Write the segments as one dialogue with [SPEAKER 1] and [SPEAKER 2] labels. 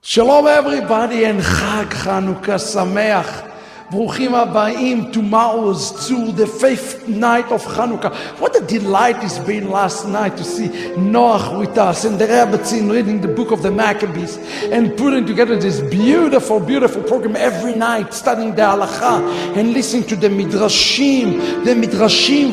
[SPEAKER 1] Shalom everybody and Chag Hanukkah Sameach. Bruchim Abayim to Maoz, Tzur, the 5th night of Hanukkah. What a delight it's been last night to see Noach with us and the Rebbetzin reading the book of the Maccabees and putting together this beautiful, beautiful program every night, studying the Halacha and listening to the Midrashim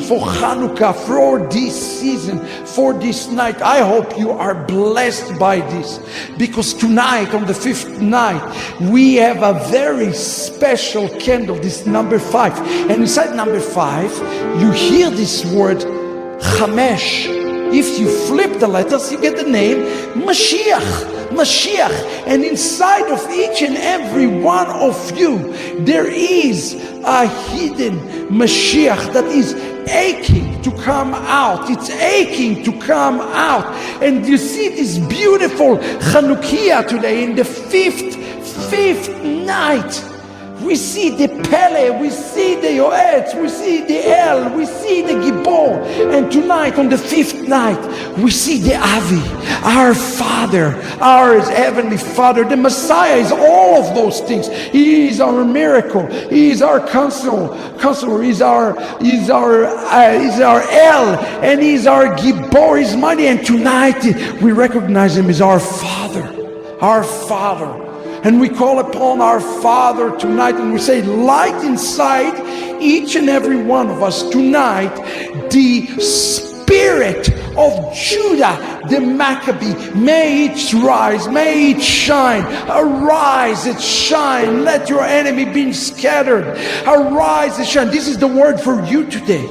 [SPEAKER 1] for Hanukkah, for this season, for this night. I hope you are blessed by this, because tonight, on the 5th night, we have a very special candle, this number 5, and inside number 5 you hear this word Chamesh. If you flip the letters, you get the name Mashiach, and inside of each and every one of you there is a hidden Mashiach that is aching to come out. It's aching to come out. And you see this beautiful Hanukkiah today in the fifth night. We see the Pele, we see the Yoetz, we see the El, we see the Gibor. And tonight, on the 5th night, we see the Avi, our Father, our Heavenly Father. The Messiah is all of those things. He is our miracle. He is our counselor. He's our El, and He's our Gibor. He's mighty. And tonight, we recognize Him as our Father. Our Father. And we call upon our Father tonight, and we say, light inside each and every one of us tonight, the spirit of Judah, the Maccabee, may it rise, may it shine. Arise and shine. Let your enemy be scattered. Arise and shine. This is the word for you today.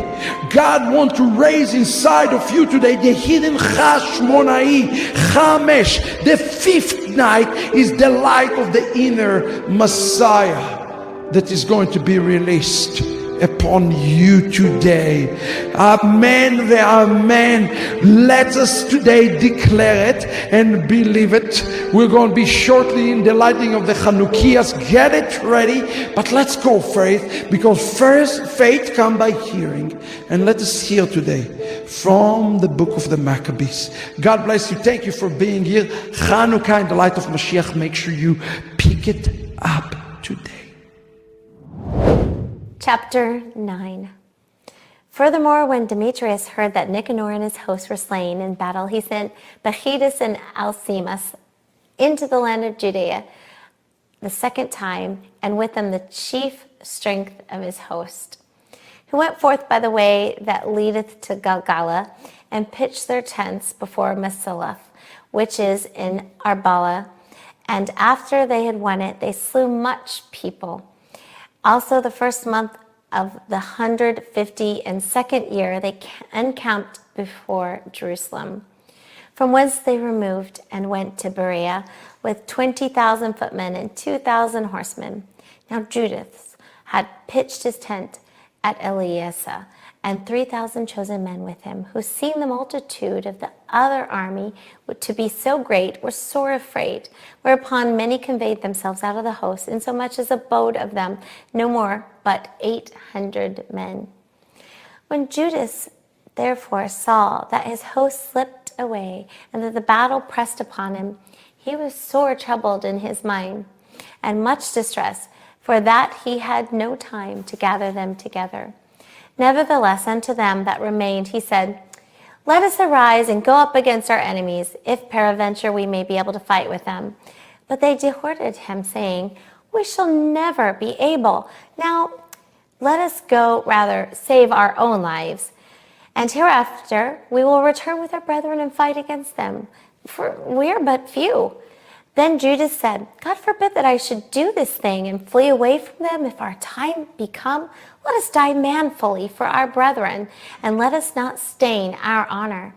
[SPEAKER 1] God wants to raise inside of you today the hidden Chashmonai, Chamesh. The 5th night is the light of the inner Messiah that is going to be released upon you today. Amen, amen. Let us today declare it and believe it. We're going to be shortly in the lighting of the Hanukkiahs. Get it ready, but let's go faith, because first faith comes by hearing. And let us hear today from the book of the Maccabees. God bless you. Thank you for being here. Hanukkah and the Light of Mashiach. Make sure you pick it up today.
[SPEAKER 2] Chapter 9. Furthermore, when Demetrius heard that Nicanor and his hosts were slain in battle, he sent Bacchidus and Alcimus into the land of Judea the 2nd time, and with them the chief strength of his host, who went forth by the way that leadeth to Galgala, and pitched their tents before Masilah, which is in Arbala. And after they had won it, they slew much people. Also, the 1st month of the 152nd year, they encamped before Jerusalem, from whence they removed and went to Berea with 20,000 footmen and 2,000 horsemen. Now Judas had pitched his tent at Eliezer, and 3,000 chosen men with him, who, seeing the multitude of the other army to be so great, were sore afraid. Whereupon many conveyed themselves out of the host, insomuch as abode of them no more but 800 men. When Judas therefore saw that his host slipped away, and that the battle pressed upon him, he was sore troubled in his mind, and much distressed, for that he had no time to gather them together. Nevertheless, unto them that remained he said, let us arise and go up against our enemies, if peradventure we may be able to fight with them. But they dehorted him, saying, we shall never be able. Now let us go rather save our own lives, and hereafter we will return with our brethren and fight against them, for we are but few. Then Judas said, God forbid that I should do this thing and flee away from them. If our time be come, let us die manfully for our brethren, and let us not stain our honor.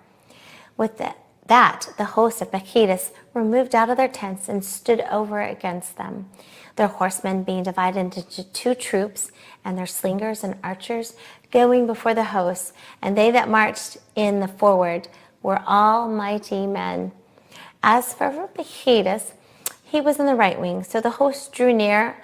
[SPEAKER 2] With that, the host of Bacchidus removed out of their tents and stood over against them, their horsemen being divided into 2 troops, and their slingers and archers going before the host, and they that marched in the forward were all mighty men. As for Bacchidus, he was in the right wing, so the host drew near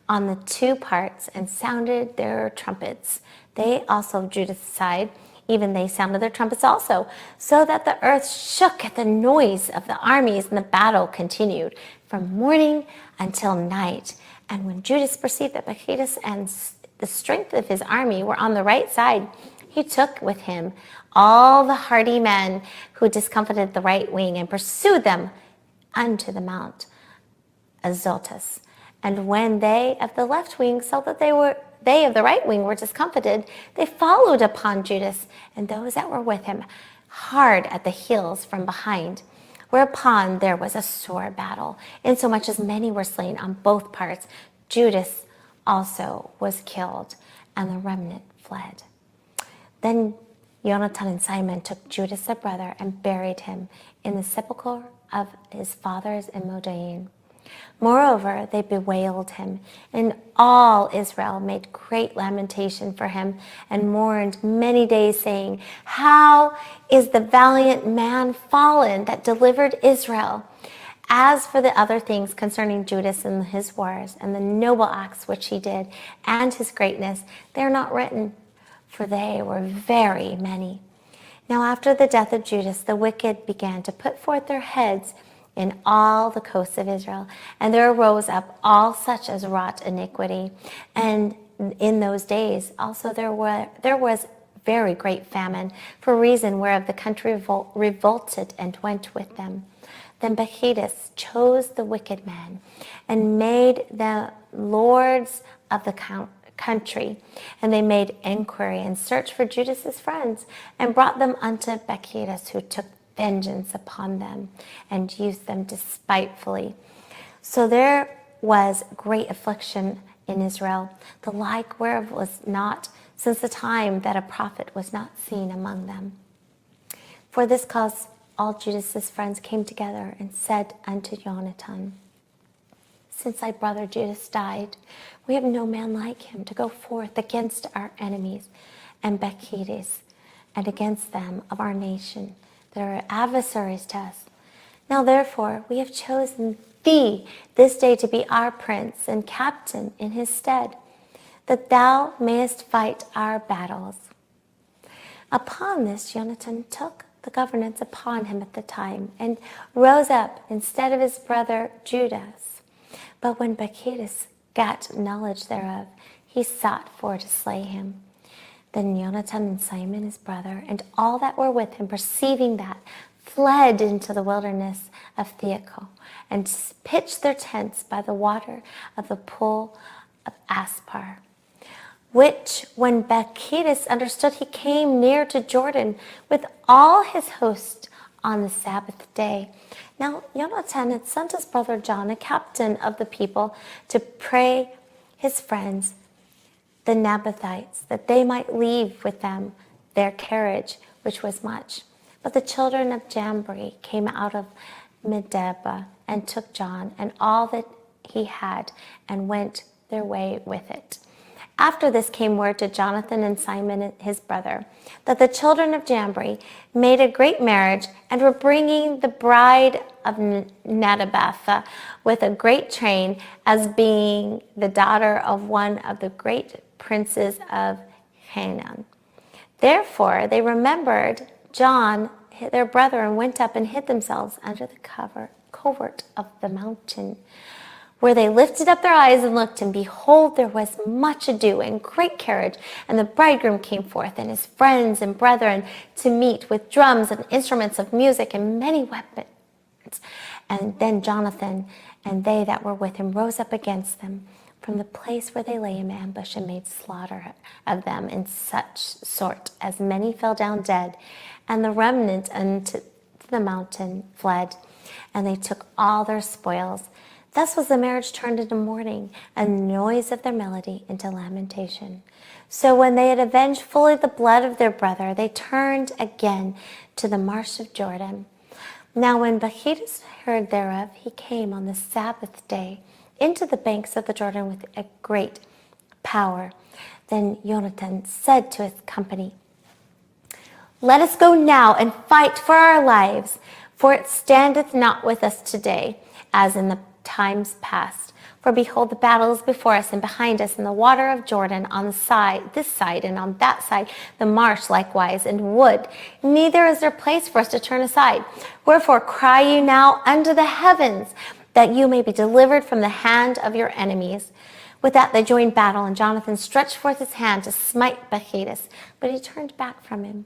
[SPEAKER 2] on the 2 parts and sounded their trumpets. They also, Judas' side, Even they sounded their trumpets also, so that the earth shook at the noise of the armies, and the battle continued from morning until night. And when Judas perceived that Bacchus and the strength of his army were on the right side, he took with him all the hardy men who discomfited the right wing and pursued them unto the Mount Azotus. And when they of the left wing saw that they of the right wing were discomfited, they followed upon Judas and those that were with him hard at the heels from behind. Whereupon there was a sore battle, insomuch as many were slain on both parts. Judas also was killed, and the remnant fled. Then Jonathan and Simon took Judas their brother and buried him in the sepulchre of his fathers in Modain. Moreover, they bewailed him, and all Israel made great lamentation for him and mourned many days, saying, How is the valiant man fallen that delivered Israel? As for the other things concerning Judas and his wars, and the noble acts which he did, and his greatness, they are not written, for they were very many. Now after the death of Judas, the wicked began to put forth their heads in all the coasts of Israel, and there arose up all such as wrought iniquity. And in those days also there was very great famine, for reason whereof the country revolted and went with them. Then Bacchus chose the wicked men and made them lords of the country. And they made inquiry and searched for Judas's friends, and brought them unto Bacchus, who took vengeance upon them and used them despitefully. So there was great affliction in Israel, the like whereof was not since the time that a prophet was not seen among them. For this cause all Judas's friends came together and said unto Jonathan, Since thy brother Judas died, we have no man like him to go forth against our enemies and Bacchus, and against them of our nation that are adversaries to us. Now therefore we have chosen thee this day to be our prince and captain in his stead, that thou mayest fight our battles. Upon this Jonathan took the governance upon him at the time, and rose up instead of his brother Judas. But when Bacchus got knowledge thereof, he sought for to slay him. Then Jonathan and Simon his brother, and all that were with him, perceiving that, fled into the wilderness of Theaco, and pitched their tents by the water of the pool of Aspar. Which, when Bacchus understood, he came near to Jordan with all his host on the Sabbath day. Now Jonathan had sent his brother John, a captain of the people, to pray his friends, the Nabathites, that they might leave with them their carriage, which was much. But the children of Jambri came out of Medeba and took John and all that he had, and went their way with it. After this came word to Jonathan and Simon his brother, that the children of Jambri made a great marriage, and were bringing the bride of Nadabatha with a great train, as being the daughter of one of the great princes of Canaan. Therefore they remembered John their brother, and went up and hid themselves under the covert of the mountain, where they lifted up their eyes and looked, and behold, there was much ado and great carriage, and the bridegroom came forth, and his friends and brethren, to meet with drums and instruments of music and many weapons. And then Jonathan and they that were with him rose up against them from the place where they lay in ambush, and made slaughter of them in such sort as many fell down dead, and the remnant unto the mountain fled, and they took all their spoils. Thus was the marriage turned into mourning, and the noise of their melody into lamentation. So when they had avenged fully the blood of their brother, they turned again to the marsh of Jordan. Now when Bacchus heard thereof, he came on the Sabbath day into the banks of the Jordan with a great power. Then Jonathan said to his company, Let us go now and fight for our lives, for it standeth not with us today, as in the times past. For behold, the battle is before us and behind us, and the water of Jordan on the side, this side, and on that side, the marsh likewise, and wood. Neither is there place for us to turn aside. Wherefore cry you now unto the heavens, that you may be delivered from the hand of your enemies. With that they joined battle, and Jonathan stretched forth his hand to smite Bacchidus, but he turned back from him.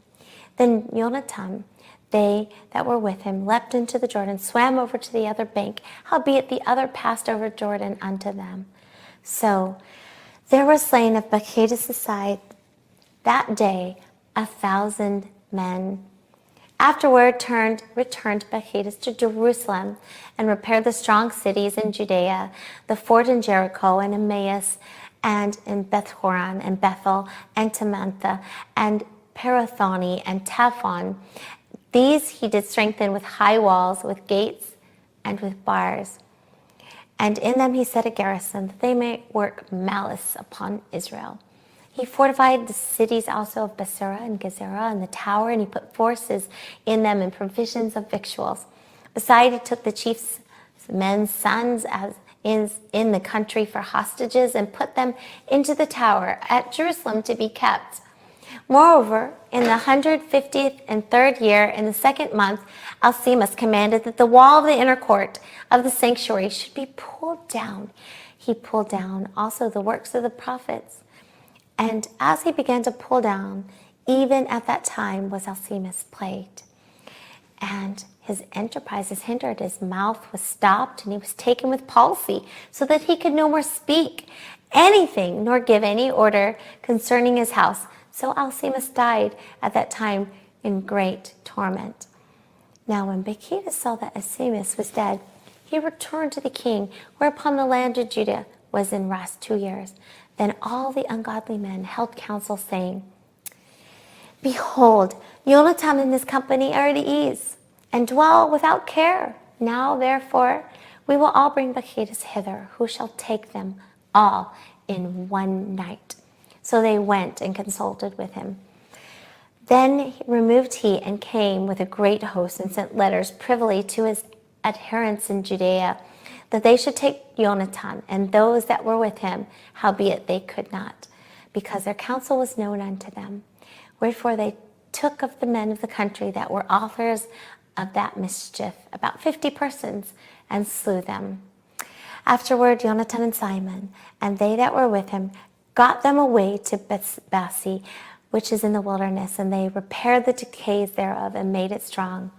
[SPEAKER 2] Then Jonathan, they that were with him, leapt into the Jordan, swam over to the other bank, howbeit the other passed over Jordan unto them. So there were slain of Bacchidus' side that day 1,000 men. Afterward returned Bacchidus to Jerusalem, and repaired the strong cities in Judea, the fort in Jericho, and Emmaus, and in Bethhoron, and Bethel, and Tamantha, and Parathoni, and Taphon. These he did strengthen with high walls, with gates, and with bars. And in them he set a garrison, that they may work malice upon Israel. He fortified the cities also of Basura and Gezerah and the tower, and he put forces in them and provisions of victuals. Besides, he took the chief's men's sons as in the country for hostages, and put them into the tower at Jerusalem to be kept. Moreover, in the 153rd year, in the 2nd month, Alcimus commanded that the wall of the inner court of the sanctuary should be pulled down. He pulled down also the works of the prophets. And as he began to pull down, even at that time was Alcimus plagued. And his enterprise is hindered. His mouth was stopped, and he was taken with palsy, so that he could no more speak anything, nor give any order concerning his house. So Alcimus died at that time in great torment. Now when Bacchidus saw that Alcimus was dead, he returned to the king, whereupon the land of Judah was in rest 2 years. Then all the ungodly men held counsel, saying, Behold, Jonathan and his company are at ease, and dwell without care. Now therefore we will all bring Bacchidus hither, who shall take them all in one night. So they went and consulted with him. Then removed he and came with a great host, and sent letters privily to his adherents in Judea, that they should take Jonathan and those that were with him, howbeit they could not, because their counsel was known unto them. Wherefore they took of the men of the country that were authors of that mischief, about 50 persons, and slew them. Afterward Jonathan and Simon, and they that were with him, got them away to Bethbasi, which is in the wilderness, and they repaired the decays thereof, and made it strong.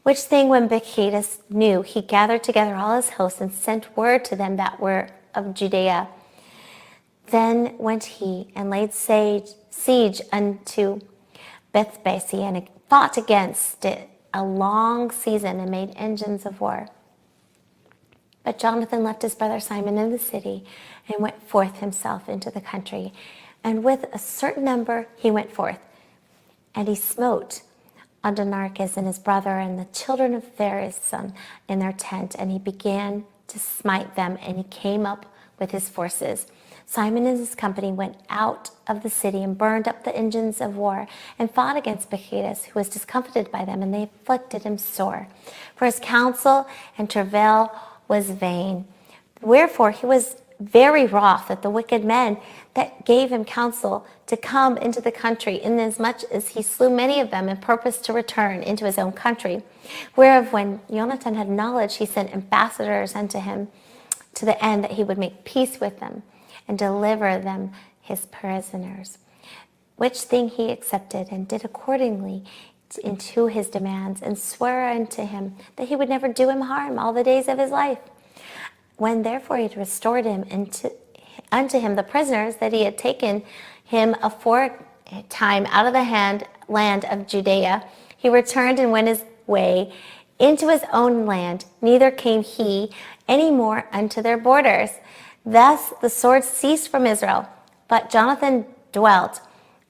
[SPEAKER 2] Which thing when Bacchidus knew, he gathered together all his hosts, and sent word to them that were of Judea. Then went he and laid siege unto Bethbasi, and fought against it a long season, and made engines of war. But Jonathan left his brother Simon in the city, and went forth himself into the country. And with a certain number he went forth. And he smote Adonarchus and his brother, and the children of Pharisam in their tent. And he began to smite them, and he came up with his forces. Simon and his company went out of the city, and burned up the engines of war, and fought against Bacchidus, who was discomfited by them, and they afflicted him sore. For his counsel and travail was vain. Wherefore he was very wroth at the wicked men that gave him counsel to come into the country, inasmuch as he slew many of them, and purposed to return into his own country. Whereof when Jonathan had knowledge, he sent ambassadors unto him, to the end that he would make peace with them, and deliver them his prisoners. Which thing he accepted, and did accordingly into his demands, and swore unto him that he would never do him harm all the days of his life. When therefore he had restored him unto him the prisoners that he had taken him aforetime out of the land of Judea, he returned and went his way into his own land, neither came he any more unto their borders. Thus the sword ceased from Israel. But Jonathan dwelt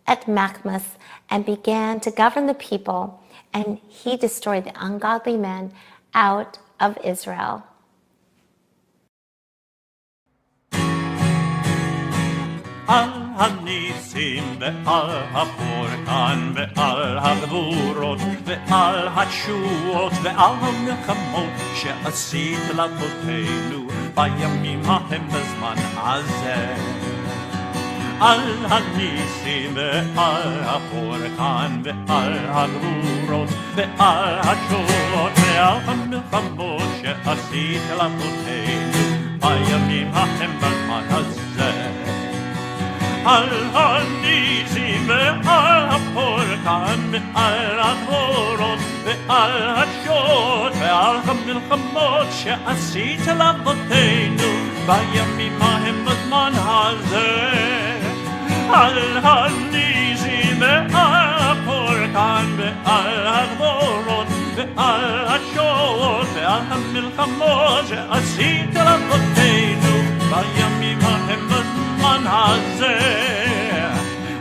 [SPEAKER 2] at Maccabees, and began to govern the people, and he destroyed the ungodly men out of Israel.
[SPEAKER 3] Ahavat הניסים ועל הפורקן ועל הגבורות ועל התשועות ועל המלחמות שעשית לאבותינו בימים ההם בזמן הזה. על הניסים ועל הפורקן ועל הגבורות ועל התשועות ועל המלחמות שעשית לאבותינו בימים ההם בזמן הזה. על הניסים ועל הפורקן ועל הגבורות ועל התשועות ועל המלחמות שעשית לאבותינו בימים ההם בזמן הזה. על הניסים ועל הפורקן ועל הגבורות ועל התשועות ועל המלחמות שעשית לאבותינו בימים ההם בזמן הזה.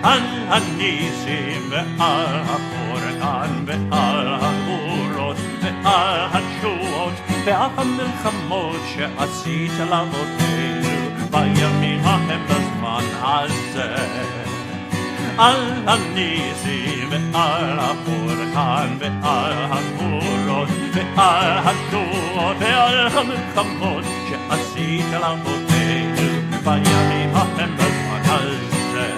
[SPEAKER 3] על הניסים ועל הפורקן ועל הגבורות ועל התשועות ועל המלחמות שעשית לאבותינו בימים ההם בזמן הזה. על הניסים ועל הפורקן ועל הגבורות ועל התשועות ועל המלחמות שעשית לאבותינו בימים ההם בזמן הזה.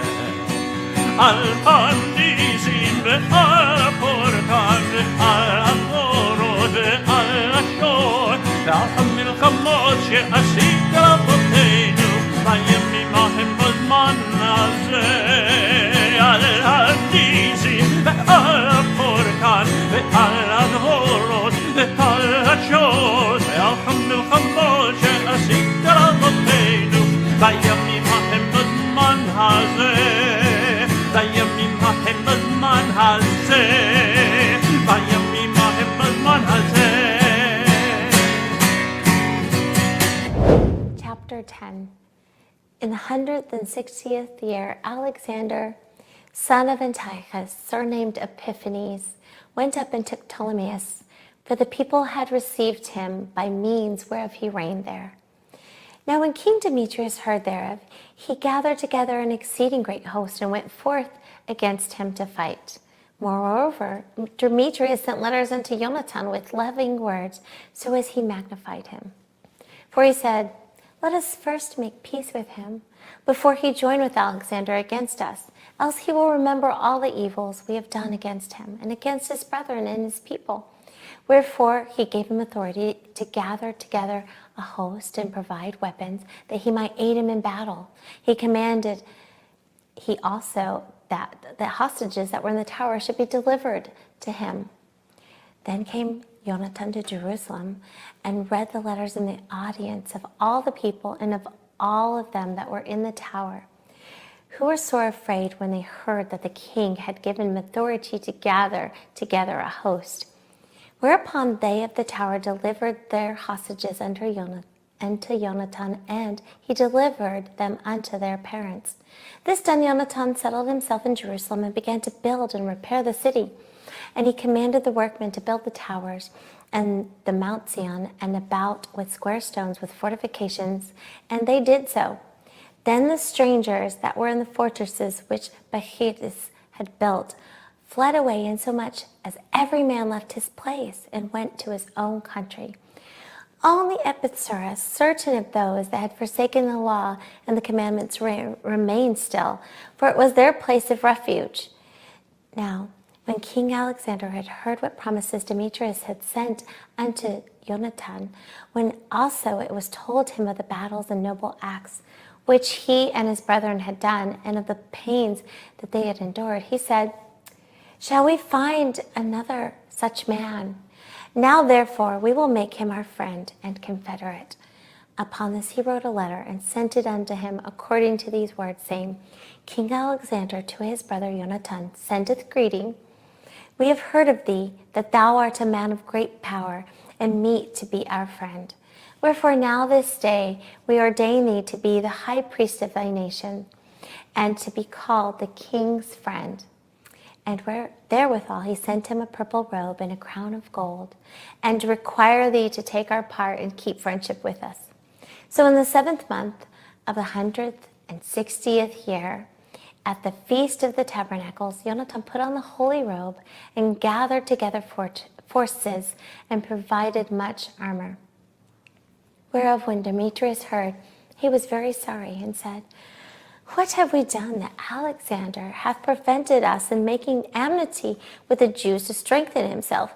[SPEAKER 3] על הניסים ועל הפורקן ועל הגבורות ועל התשועות ועל המלחמות שעשית לאבותינו בימים ההם בזמן הזה. על הניסים ועל הפורקן ועל הגבורות ועל התשועות ועל המלחמות שעשית לאבותינו בימים ההם בזמן הזה. בימים ההם בזמן הזה. בימים ההם בזמן הזה.
[SPEAKER 2] Chapter 10. In the 160th year, Alexander, son of Antiochus, surnamed Epiphanes, went up and took Ptolemais, for the people had received him by means whereof he reigned there. Now when King Demetrius heard thereof, he gathered together an exceeding great host and went forth against him to fight. Moreover, Demetrius sent letters unto Jonathan with loving words, so as he magnified him. For he said, let us first make peace with him, before he join with Alexander against us, else he will remember all the evils we have done against him, and against his brethren and his people. Wherefore he gave him authority to gather together a host and provide weapons, that he might aid him in battle. He commanded also that the hostages that were in the tower should be delivered to him. Then came Jonathan to Jerusalem and read the letters in the audience of all the people and of all of them that were in the tower, who were sore afraid when they heard that the king had given him authority to gather together a host. Whereupon they of the tower delivered their hostages unto Jonathan, and he delivered them unto their parents. This done, Jonathan settled himself in Jerusalem and began to build and repair the city. And he commanded the workmen to build the towers and the Mount Zion and about with square stones with fortifications, and they did so. Then the strangers that were in the fortresses which Bacchus had built fled away, insomuch as every man left his place and went to his own country. Only Epicurus, certain of those that had forsaken the law and the commandments, remained still, for it was their place of refuge. Now, when King Alexander had heard what promises Demetrius had sent unto Jonathan, when also it was told him of the battles and noble acts which he and his brethren had done, and of the pains that they had endured, he said, shall we find another such man? Now therefore we will make him our friend and confederate. Upon this he wrote a letter and sent it unto him according to these words, saying, King Alexander to his brother Jonathan sendeth greeting. We have heard of thee, that thou art a man of great power, and meet to be our friend. Wherefore now this day we ordain thee to be the high priest of thy nation, and to be called the king's friend. And therewithal he sent him a purple robe and a crown of gold, and require thee to take our part and keep friendship with us. So in the 7th month of the 160th year, at the Feast of the Tabernacles, Yonatan put on the holy robe and gathered together forces and provided much armor. Whereof when Demetrius heard, he was very sorry and said, What have we done that Alexander hath prevented us in making amity with the Jews to strengthen himself?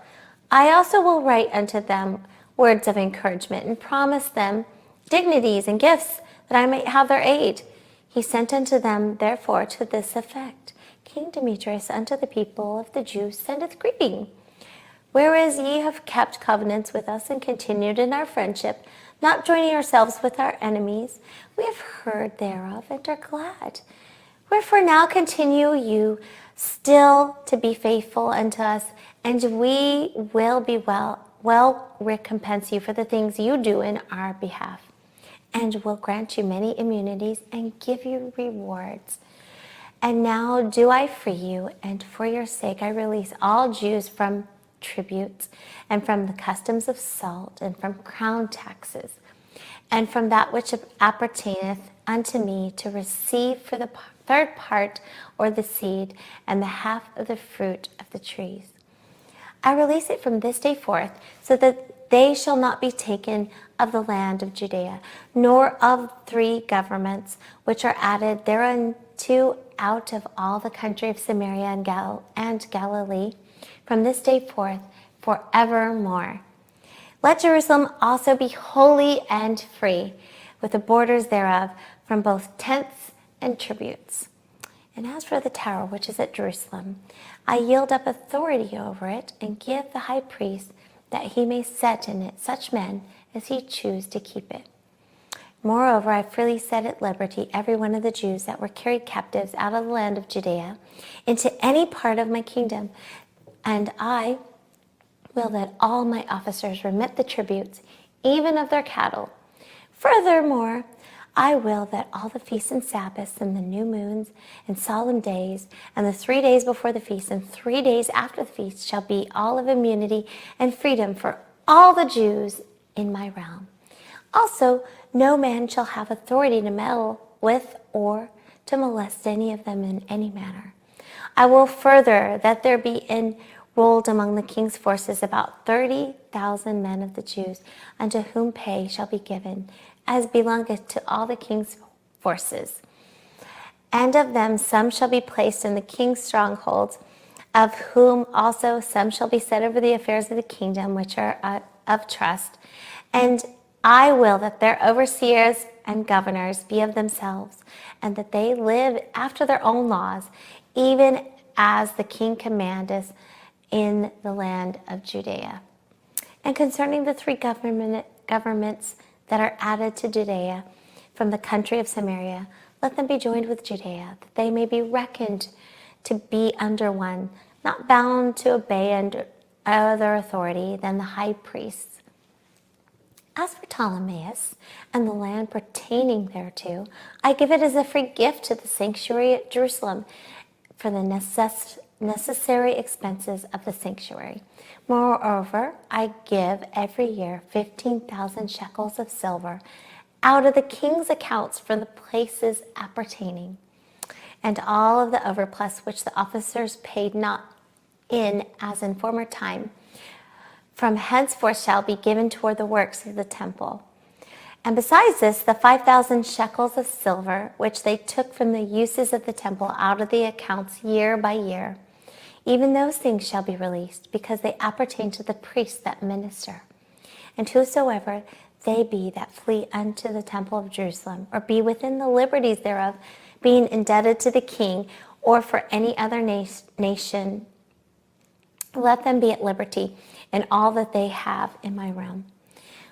[SPEAKER 2] I also will write unto them words of encouragement and promise them dignities and gifts that I may have their aid. He sent unto them, therefore, to this effect, King Demetrius unto the people of the Jews sendeth greeting. Whereas ye have kept covenants with us and continued in our friendship, not joining ourselves with our enemies, we have heard thereof and are glad. Wherefore now continue you still to be faithful unto us, and we will be well recompense you for the things you do in our behalf, and will grant you many immunities and give you rewards. And now do I free you, and for your sake I release all Jews from tributes, and from the customs of salt, and from crown taxes, and from that which appertaineth unto me, to receive for the third part, or the seed, and the half of the fruit of the trees. I release it from this day forth, so that they shall not be taken of the land of Judea, nor of 3 governments which are added thereunto out of all the country of Samaria and Galilee, from this day forth forevermore. Let Jerusalem also be holy and free, with the borders thereof, from both tenths and tributes. And as for the tower which is at Jerusalem, I yield up authority over it, and give the high priest that he may set in it such men as he choose to keep it. Moreover, I freely set at liberty every one of the Jews that were carried captives out of the land of Judea into any part of my kingdom, and I will that all my officers remit the tributes, even of their cattle. Furthermore, I will that all the feasts and Sabbaths and the new moons and solemn days and the 3 days before the feast and 3 days after the feast shall be all of immunity and freedom for all the Jews in my realm. Also, no man shall have authority to meddle with or to molest any of them in any manner. I will further that there be enrolled among the king's forces about 30,000 men of the Jews, unto whom pay shall be given, as belongeth to all the king's forces. And of them some shall be placed in the king's strongholds, of whom also some shall be set over the affairs of the kingdom, which are of trust. And I will that their overseers and governors be of themselves, and that they live after their own laws, even as the king commandeth in the land of Judea. And concerning the 3 governments that are added to Judea from the country of Samaria, let them be joined with Judea, that they may be reckoned to be under one, not bound to obey under other authority than the high priests. As for Ptolemais and the land pertaining thereto, I give it as a free gift to the sanctuary at Jerusalem for the necessary expenses of the sanctuary. Moreover, I give every year 15,000 shekels of silver out of the king's accounts for the places appertaining, and all of the overplus which the officers paid not in as in former time, from henceforth shall be given toward the works of the temple. And besides this, the 5,000 shekels of silver, which they took from the uses of the temple out of the accounts year by year, even those things shall be released, because they appertain to the priests that minister. And whosoever they be that flee unto the temple of Jerusalem, or be within the liberties thereof, being indebted to the king, or for any other nation, let them be at liberty in all that they have in my realm.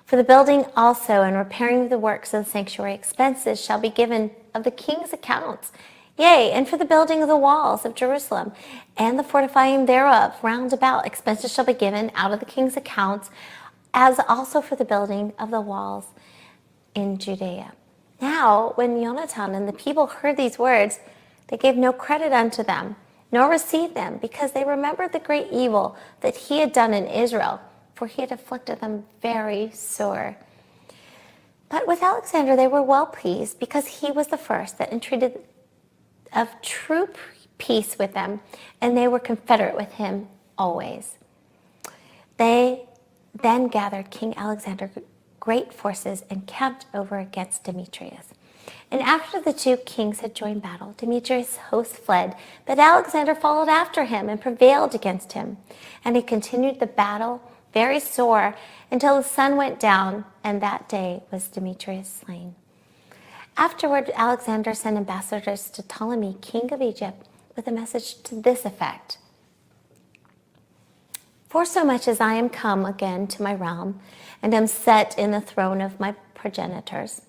[SPEAKER 2] For the building also and repairing the works of the sanctuary, expenses shall be given of the king's accounts. Yea, and for the building of the walls of Jerusalem, and the fortifying thereof round about, expenses shall be given out of the king's accounts, as also for the building of the walls in Judea. Now, when Yonatan and the people heard these words, they gave no credit unto them, nor received them, because they remembered the great evil that he had done in Israel, for he had afflicted them very sore. But with Alexander they were well pleased, because he was the first that entreated of true peace with them, and they were confederate with him always. They then gathered King Alexander great forces and camped over against Demetrius. And after the two kings had joined battle, Demetrius' host fled, but Alexander followed after him and prevailed against him. And he continued the battle very sore until the sun went down, and that day was Demetrius slain. Afterward, Alexander sent ambassadors to Ptolemy, king of Egypt, with a message to this effect: "Forsomuch as I am come again to my realm, and am set in the throne of my progenitors,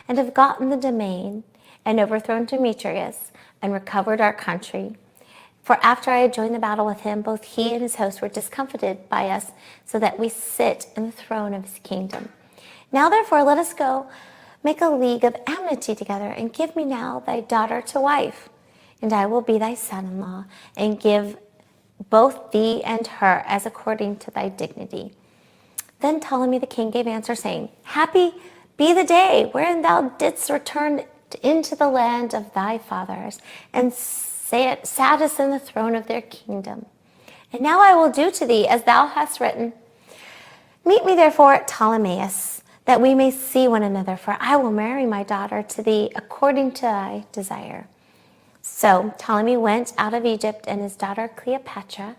[SPEAKER 2] and have gotten the domain, and overthrown Demetrius, and recovered our country. For after I had joined the battle with him, both he and his host were discomfited by us, so that we sit in the throne of his kingdom. Now therefore let us go make a league of amity together, and give me now thy daughter to wife, and I will be thy son-in-law, and give both thee and her as according to thy dignity." Then Ptolemy the king gave answer, saying, "Happy be the day wherein thou didst return into the land of thy fathers, and sattest in the throne of their kingdom. And now I will do to thee as thou hast written. Meet me therefore at Ptolemais, that we may see one another, for I will marry my daughter to thee according to thy desire." So Ptolemy went out of Egypt, and his daughter Cleopatra,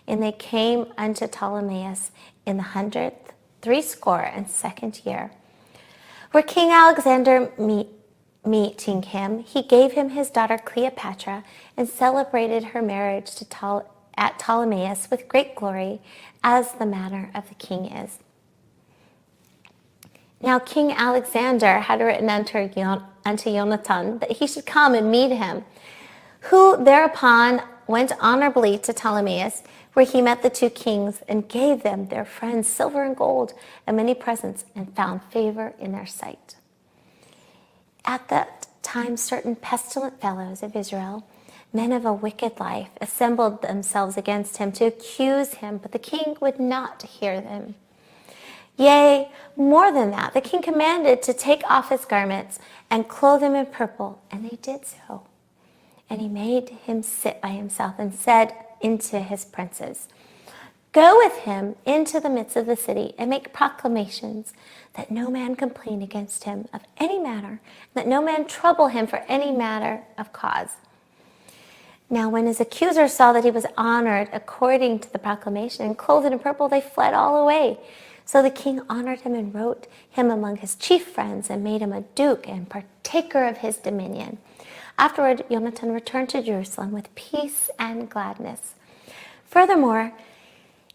[SPEAKER 2] and they came unto Ptolemais in the 162nd year. Where King Alexander meeting him, he gave him his daughter Cleopatra, and celebrated her marriage at Ptolemais with great glory, as the manner of the king is. Now King Alexander had written unto Jonathan that he should come and meet him, who thereupon went honorably to Ptolemais, where he met the two kings, and gave them their friends silver and gold and many presents, and found favor in their sight. At that time certain pestilent fellows of Israel, men of a wicked life, assembled themselves against him to accuse him, but the king would not hear them. Yea, more than that, the king commanded to take off his garments and clothe him in purple, and they did so. And he made him sit by himself, and said unto his princes, "Go with him into the midst of the city, and make proclamations, that no man complain against him of any matter, that no man trouble him for any matter of cause." Now when his accusers saw that he was honored according to the proclamation, and clothed in purple, they fled all away. So the king honored him, and wrote him among his chief friends, and made him a duke and partaker of his dominion. Afterward, Jonathan returned to Jerusalem with peace and gladness. Furthermore,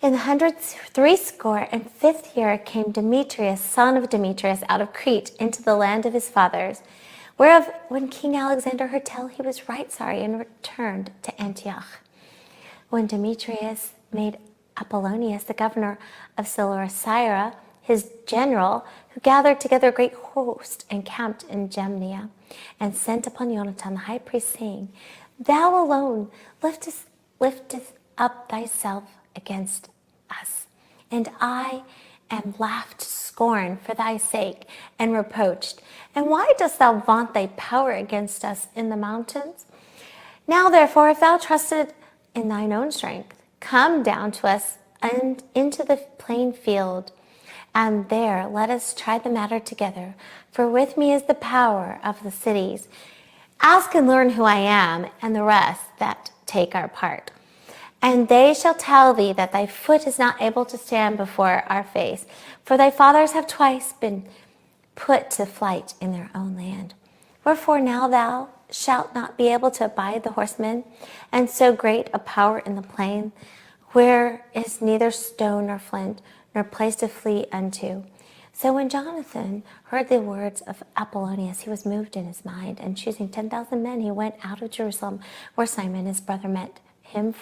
[SPEAKER 2] in the 165th year came Demetrius, son of Demetrius, out of Crete into the land of his fathers, whereof when King Alexander heard tell, he was right sorry, and returned to Antioch. When Demetrius made Apollonius the governor of Cilicia his general, who gathered together a great host and camped in Gemnia, and sent upon Jonathan the high priest, saying, "Thou alone liftest up thyself against us, and I am laughed to scorn for thy sake, and reproached. And why dost thou vaunt thy power against us in the mountains? Now therefore, if thou trusted in thine own strength, come down to us and into the plain field, and there let us try the matter together. For with me is the power of the cities. Ask and learn who I am, and the rest that take our part. And they shall tell thee that thy foot is not able to stand before our face, for thy fathers have twice been put to flight in their own land. Wherefore now thou shalt not be able to abide the horsemen, and so great a power in the plain, where is neither stone nor flint, nor place to flee unto." So when Jonathan heard the words of Apollonius, he was moved in his mind, and choosing 10,000 men, he went out of Jerusalem, where Simon his brother met him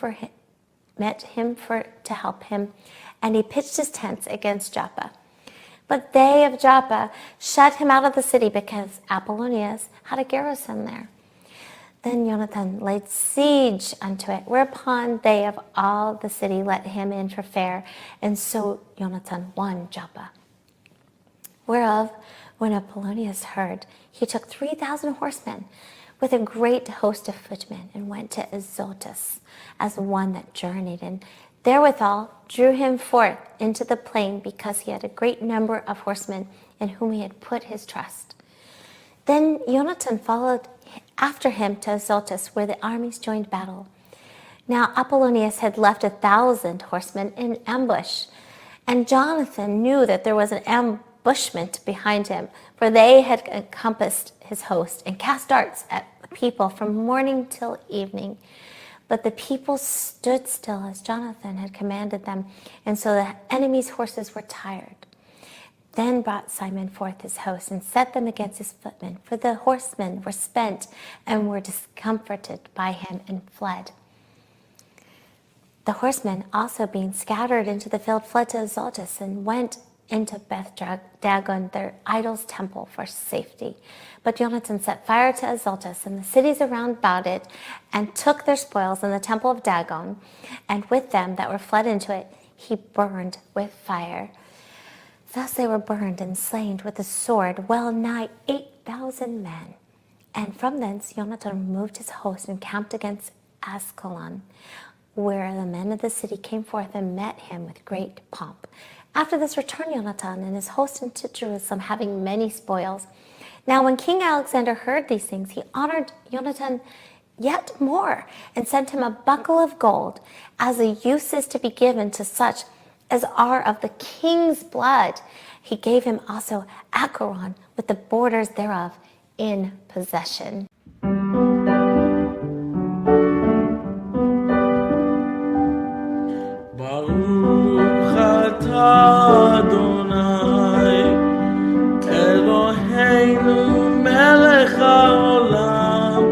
[SPEAKER 2] to help him, and he pitched his tents against Joppa. But they of Joppa shut him out of the city, because Apollonius had a garrison there. Then Jonathan laid siege unto it, whereupon they of all the city let him in for fair, and so Jonathan won Joppa. Whereof, when Apollonius heard, he took 3,000 horsemen, with a great host of footmen, and went to Azotus as one that journeyed, and therewithal drew him forth into the plain, because he had a great number of horsemen in whom he had put his trust. Then Jonathan followed after him to Azotus, where the armies joined battle. Now Apollonius had left 1,000 horsemen in ambush, and Jonathan knew that there was an ambushment behind him, for they had encompassed his host and cast darts at the people from morning till evening. But the people stood still as Jonathan had commanded them, and so the enemy's horses were tired. Then brought Simon forth his host and set them against his footmen, for the horsemen were spent and were discomforted by him and fled. The horsemen also, being scattered into the field, fled to Azotus and went into Beth Dagon, their idol's temple, for safety. But Jonathan set fire to Azotus and the cities around about it, and took their spoils in the temple of Dagon, and with them that were fled into it he burned with fire. Thus they were burned and slain with the sword, well nigh 8,000 men. And from thence Jonathan removed his host and camped against Ascalon, where the men of the city came forth and met him with great pomp. After this returned Jonathan and his host into Jerusalem, having many spoils. Now when King Alexander heard these things, he honored Jonathan yet more, and sent him a buckle of gold, as a use is to be given to such as are of the king's blood. He gave him also Acheron with the borders thereof in possession.
[SPEAKER 4] Baruch atah Adonai Eloheinu melech haolam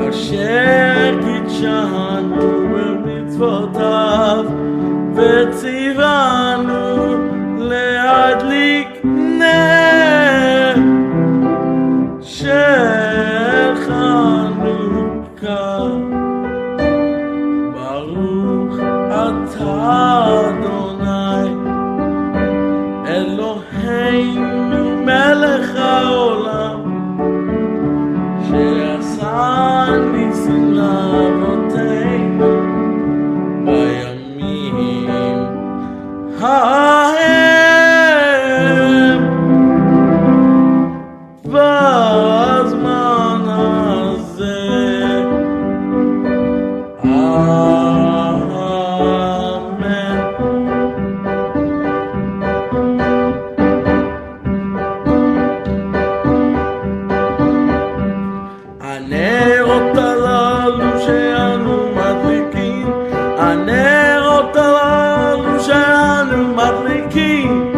[SPEAKER 4] asher kitshanu b'mitzvotav v'tzivanu le'adlik ner shel Hanukkiah. Baruch atah Adonai Eloheinu melech haolam she'asa nisim la'avoteinu bayamim hahem b'zman hazeh. Amen. הנרות הללו שאנו מדליקים, הנרות הללו שאנו מדליקים,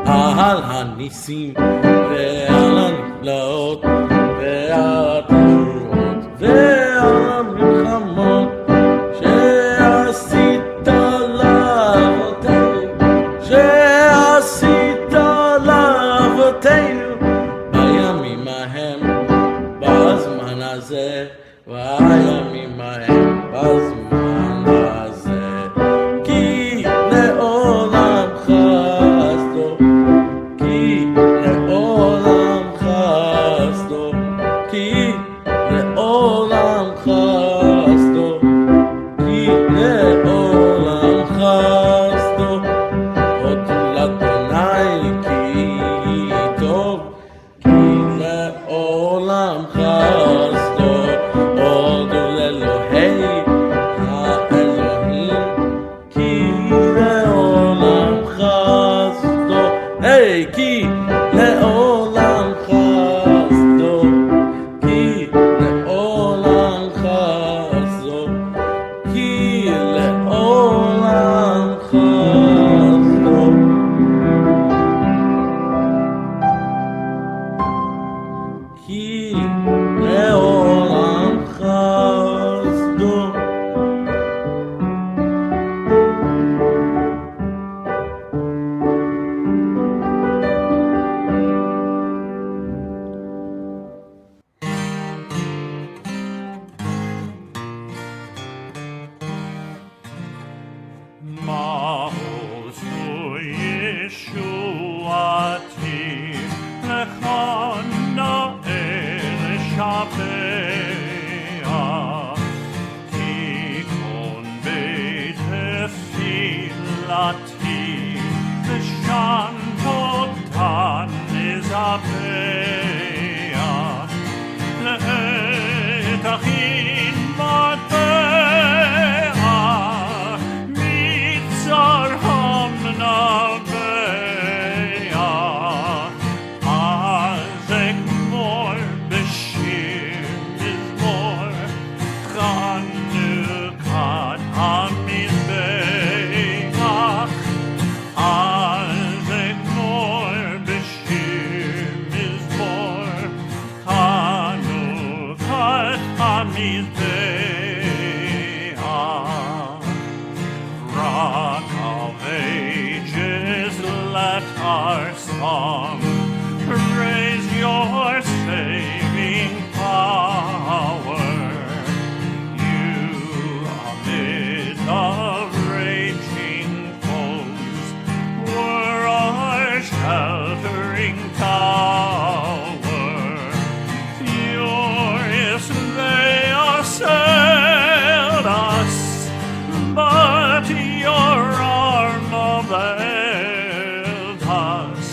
[SPEAKER 4] על הניסים ועל הנפלאות ועל התשועות ועל המלחמות שעשית לאבותינו, שעשית לאבותינו בימים ההם בזמן הזה, בימים ההם בזמן הזה. כי לעולם חסדו, כי לעולם חסדו, כי לעולם חסדו, כי לעולם חסדו. הודו לאדוני כי טוב, כי לעולם חסדו. הודו לאלוהי האלוהים, כי לעולם חסדו. היי, כי לעולם חסדו, כי לעולם חסדו, כי לעולם חסדו. כי לעולם חסדו.
[SPEAKER 3] תכין מטבע מצר המנבע אז אגמור בשיר מזמור חנוכת המזבח אז אגמור בשיר מזמור חנוכת המזבח Rock of ages, let our song praise your saving power. You amid the raging foes were our sheltering tower. Furious they assailed us, but your arm availed us,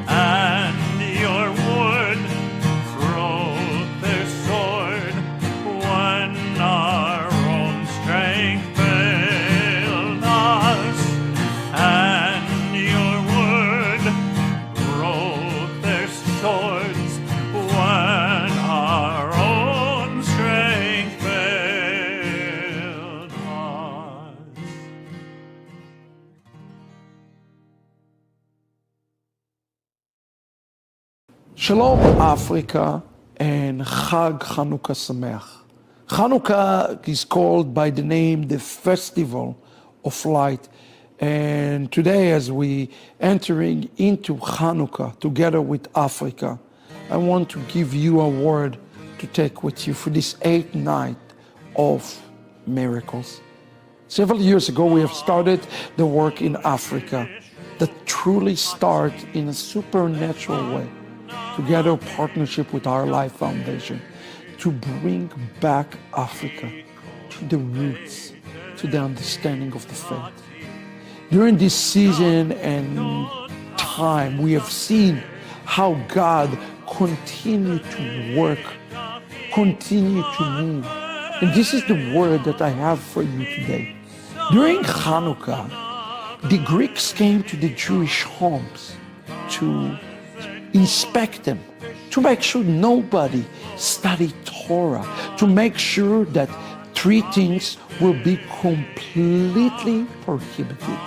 [SPEAKER 3] and your wood broke their sword when our own strength failed us, and your wood broke their swords when our own strength failed us.
[SPEAKER 1] Shalom Africa and Chag Hanukkah Sameach. Hanukkah is called by the name the Festival of Light. And today as we entering into Hanukkah together with Africa, I want to give you a word to take with you for this 8th night of miracles. Several years ago we have started the work in Africa that truly start in a supernatural way. Together, partnership with Our Life Foundation to bring back Africa to the roots, to the understanding of the faith. During this season and time, we have seen how God continued to work, continue to move. And this is the word that I have for you today. During Hanukkah, the Greeks came to the Jewish homes to inspect them, to make sure nobody studied Torah, to make sure that 3 things will be completely prohibited.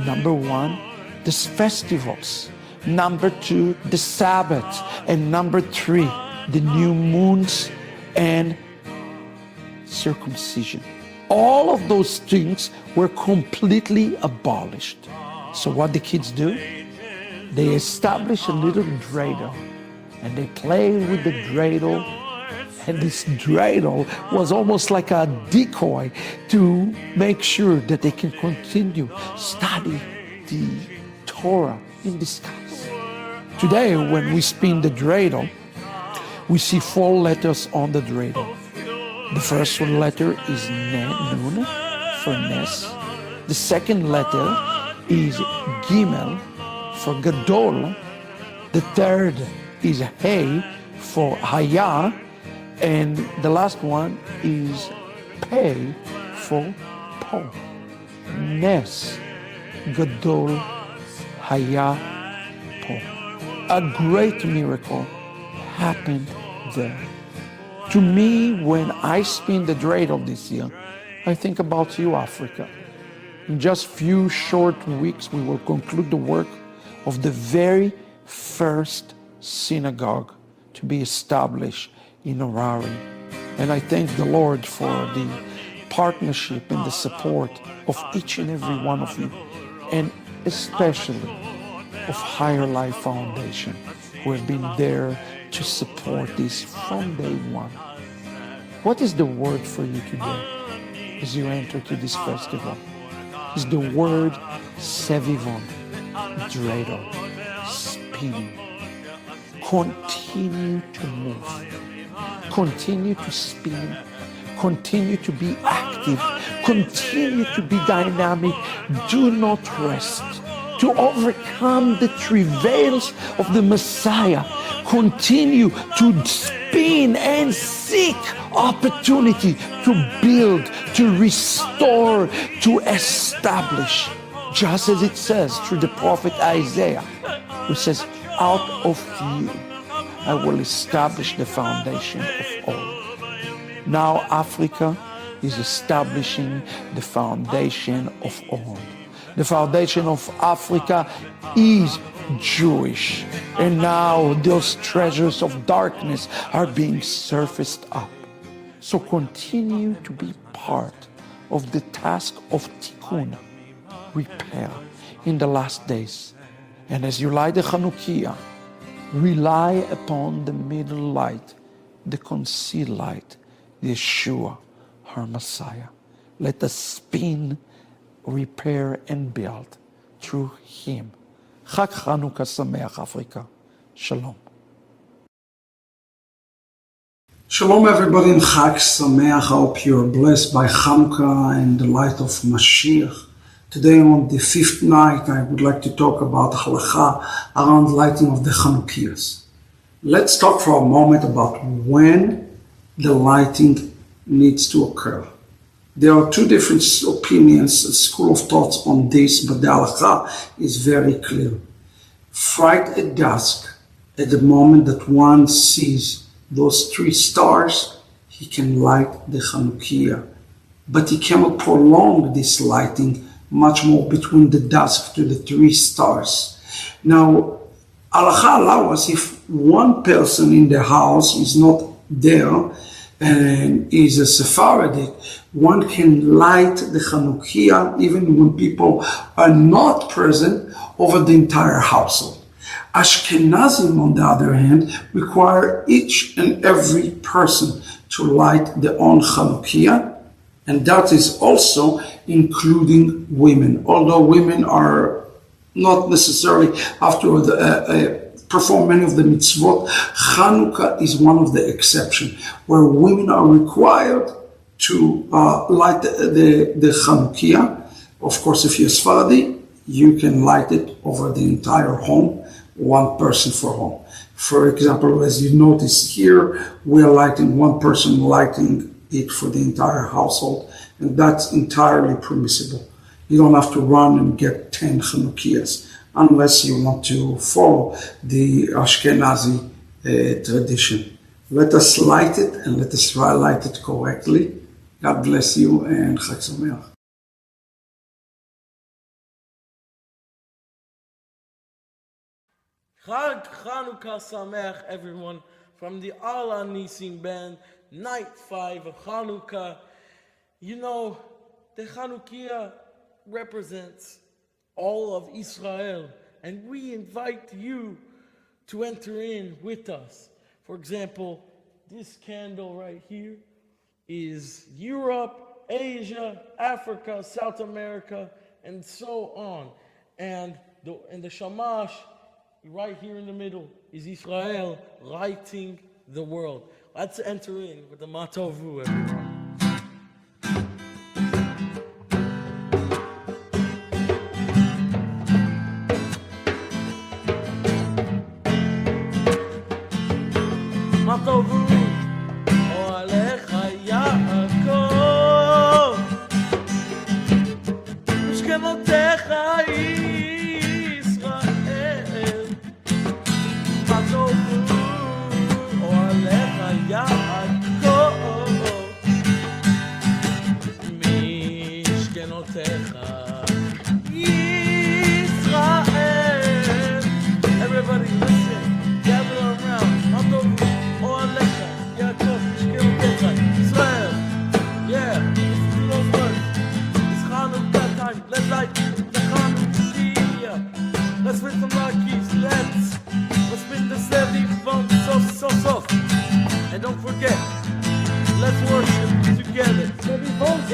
[SPEAKER 1] Number 1, the festivals. Number 2, the Sabbath. And number 3, the new moons and circumcision. All of those things were completely abolished. So what the kids do? They establish a little dreidel and they play with the dreidel, and this dreidel was almost like a decoy to make sure that they can continue study the Torah in disguise. Today when we spin the dreidel, we see 4 letters on the dreidel. The first letter is Nun for Nes. The second letter is Gimel for Gadol. The third is Hey for Haya. And the last one is Pei for Po. Nes, Gadol, Haya, Po. A great miracle happened there. To me, when I spin the dreidel this year, I think about you, Africa. In just few short weeks, we will conclude the work of the very first synagogue to be established in Harare. And I thank the Lord for the partnership and the support of each and every one of you, and especially of Higher Life Foundation, who have been there to support this from day one. What is the word for you today as you enter to this festival? Is the word Sevivon, dreidel, spinning. Continue to move. Continue to spin. Continue to be active. Continue to be dynamic. Do not rest. to overcome the travails of the Messiah. Continue to spin and seek opportunity to build, to restore, to establish. Just as it says through the prophet Isaiah, who says, out of you I will establish the foundation of all. Now Africa is establishing the foundation of all. The foundation of Africa is Jewish. And now those treasures of darkness are being surfaced up. So continue to be part of the task of tikkun, repair, in the last days. And as you light the Hanukkiah, rely upon the middle light, the concealed light, Yeshua, our Messiah. Let us spin, repair, and build through Him. Chag Hanukkah Sameach, Africa. Shalom.
[SPEAKER 5] Shalom everybody and Chag Sameach. I hope you are blessed by Hanukkah and the light of Mashiach. Today on the fifth night I would like to talk about halacha around lighting of the Hanukkiahs. Let's talk for a moment about when the lighting needs to occur. There are two different opinions, a school of thoughts on this, but the halacha is very clear. Right at dusk, at the moment that one sees those 3 stars, he can light the Hanukkiah. But he cannot prolong this lighting much more between the dusk to the 3 stars. Now, halacha allows us, if one person in the house is not there and is a Sephardic, one can light the Hanukkiah even when people are not present over the entire household. Ashkenazim, on the other hand, require each and every person to light their own Hanukkiah, and that is also including women. Although women are not necessarily have to perform many of the mitzvot, Hanukkah is one of the exceptions, where women are required to light the Hanukkiah. Of course, if you're Sephardi, you can light it over the entire home, one person for home. For example, as you notice here, we are lighting one person lighting it for the entire household, and that's entirely permissible. You don't have to run and get 10 Hanukkiahs unless you want to follow the Ashkenazi tradition. Let us light it and let us light it correctly. God bless you and Chag Sameach.
[SPEAKER 4] Chag Hanukkah Sameach, everyone, from the Ala Nisim Band, Night 5 of Hanukkah. You know, the Hanukkiah represents all of Israel, and we invite you to enter in with us. For example, this candle right here is Europe, Asia, Africa, South America, and so on. And the Shamash, right here in the middle, is Israel lighting the world. Let's enter in with the Matovu, everyone. Matovu, Oalecha Yaakov, Mishkemotecha Israel. Matovu, Oalecha Yaakov, Mishkemotecha Israel. Everybody listen, gather around. Matovu. Israel, yeah, listen to those words. It's Hanukkah time. Let's light the Hanukkiah. Let's spin some rockies. Let's spin the 70 phones so. And don't forget, let's worship together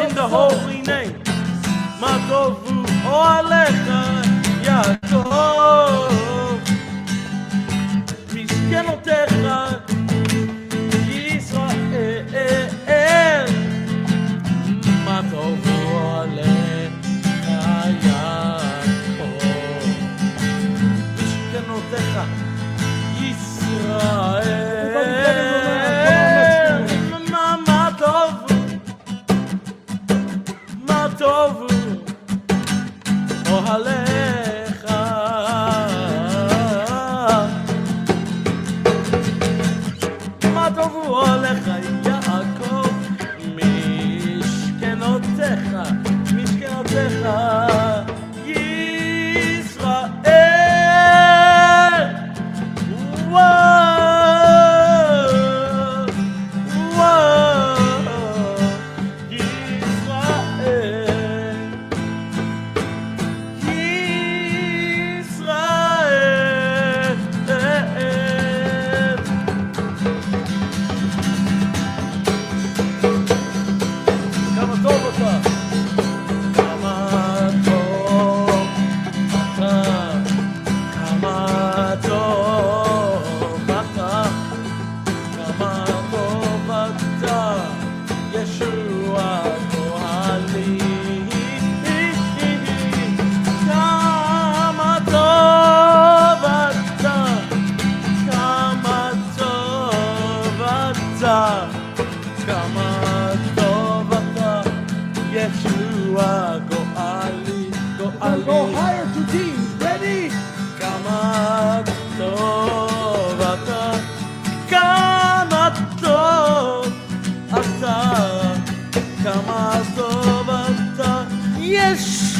[SPEAKER 4] in the holy name. Matovu Oalecha Yaakov, Mishkemotecha Israel, Matovu Oalecha Yaakov.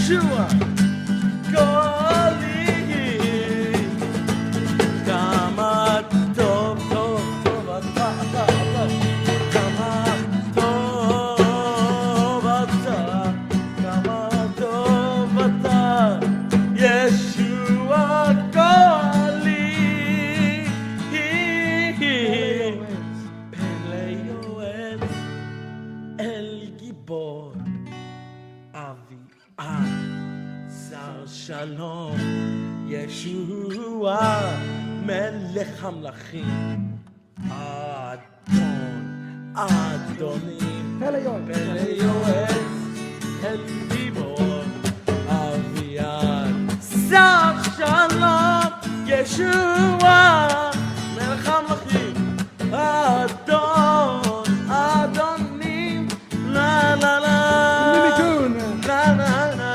[SPEAKER 4] Yeshua, Goli. Kama tov, tov, tov, ata, ata, ata. Kama tov, ata. Kama tov, ata. Yeshua, Goli. Pele Yoetz, El Gibor, Avi'ah, Sar Shalom, Yeshua, Melech HaMlachim, Adon, Adonim, Pele Yoetz, El Gibor, Avi'ah, Sar Shalom, Yeshua, Melech HaMlachim, Adon, Adonim, la la la, la la la,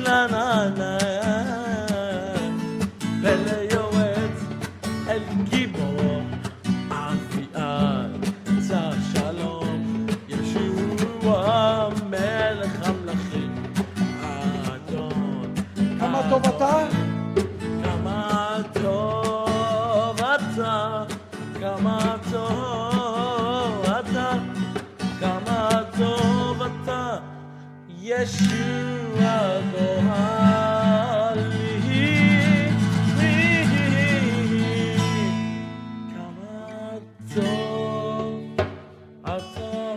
[SPEAKER 4] la la la. Pele Yoetz, El Gibor, Avi'ad, Tzar Shalom, Yeshua, Melech HaMlachim, Adon.
[SPEAKER 1] כמה טוב אתה?
[SPEAKER 4] כמה טוב אתה, כמה טוב אתה, כמה טוב אתה, ישוע גואלי. כמה טוב אתה,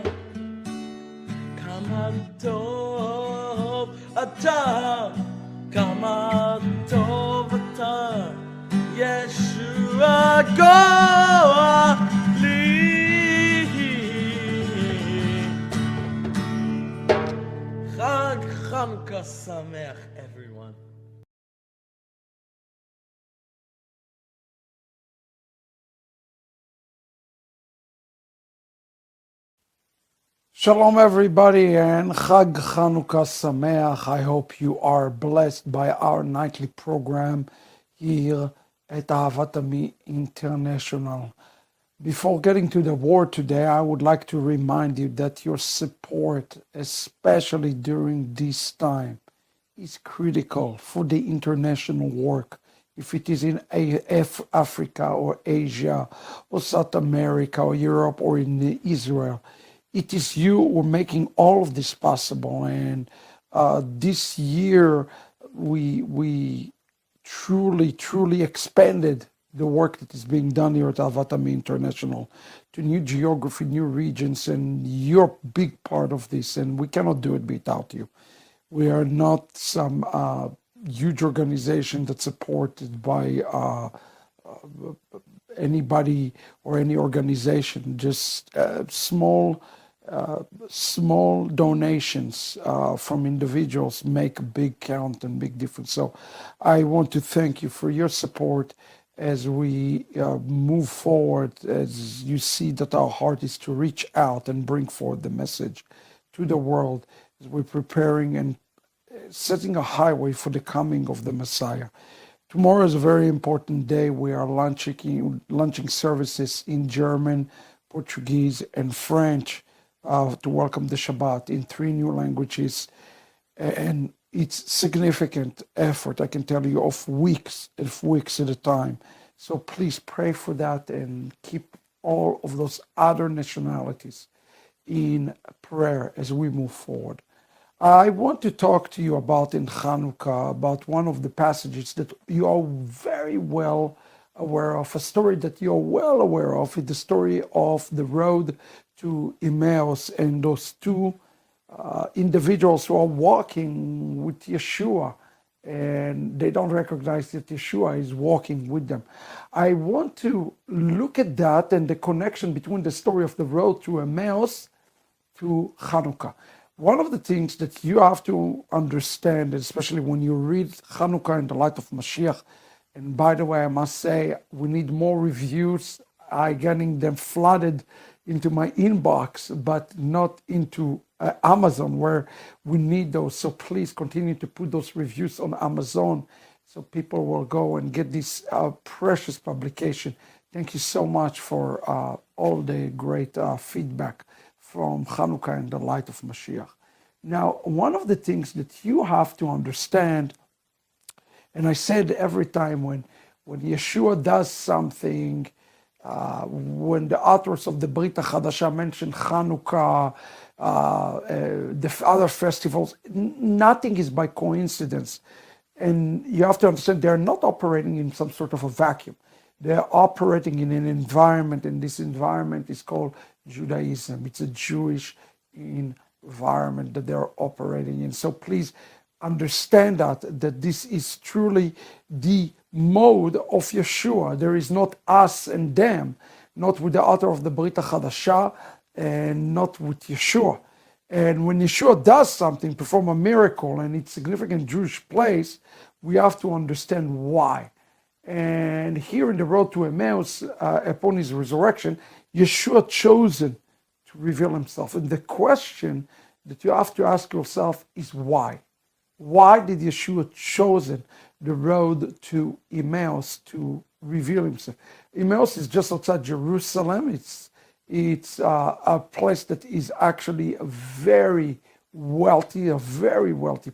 [SPEAKER 4] כמה טוב אתה, כמה טוב אתה, ישוע גואלי. חג חנוכה שמח, everyone.
[SPEAKER 1] Shalom everybody and Chag Chanukah Sameach. I hope you are blessed by our nightly program here at Ahavat Ammi International. Before getting to the word today, I would like to remind you that your support, especially during this time, is critical for the international work. If it is in Africa or Asia or South America or Europe or in Israel, it is you who are making all of this possible. And this year, we truly expanded the work that is being done here at Ahavat Ammi International to new geography, new regions, and you're a big part of this, and we cannot do it without you. We are not some huge organization that's supported by anybody or any organization, just small donations from individuals make a big count and big difference. So I want to thank you for your support as we move forward, as you see that our heart is to reach out and bring forward the message to the world as we're preparing and setting a highway for the coming of the Messiah. Tomorrow is a very important day. We are launching services in German, Portuguese, and French to welcome the Shabbat in 3 new languages. And it's significant effort, I can tell you, of weeks at a time. So please pray for that and keep all of those other nationalities in prayer as we move forward. I want to talk to you about in Hanukkah, about one of the passages that you are very well aware of, a story that you're well aware of. It's the story of the road to Emmaus and those two individuals who are walking with Yeshua, and they don't recognize that Yeshua is walking with them. I want to look at that and the connection between the story of the road to Emmaus to Hanukkah. One of the things that you have to understand, especially when you read Hanukkah and the Light of Mashiach, and by the way, I must say, we need more reviews. I'm getting them flooded into my inbox, but not into Amazon, where we need those. So please continue to put those reviews on Amazon so people will go and get this precious publication. Thank you so much for all the great feedback from Hanukkah and the Light of Mashiach. Now, one of the things that you have to understand, and I said every time when Yeshua does something, when the authors of the Brit HaChadasha mention Hanukkah, the other festivals, nothing is by coincidence. And you have to understand they're not operating in some sort of a vacuum. They're operating in an environment, and this environment is called Judaism. It's a Jewish environment that they're operating in. So please understand that this is truly the mode of Yeshua. There is not us and them, not with the author of the Brit HaChadasha, and not with Yeshua. And when Yeshua does something, perform a miracle, and it's a significant Jewish place, we have to understand why. And here in the road to Emmaus, upon his resurrection, Yeshua chosen to reveal himself. And the question that you have to ask yourself is why? Why did Yeshua chosen the road to Emmaus to reveal himself? Emmaus is just outside Jerusalem. It's a place that is actually a very wealthy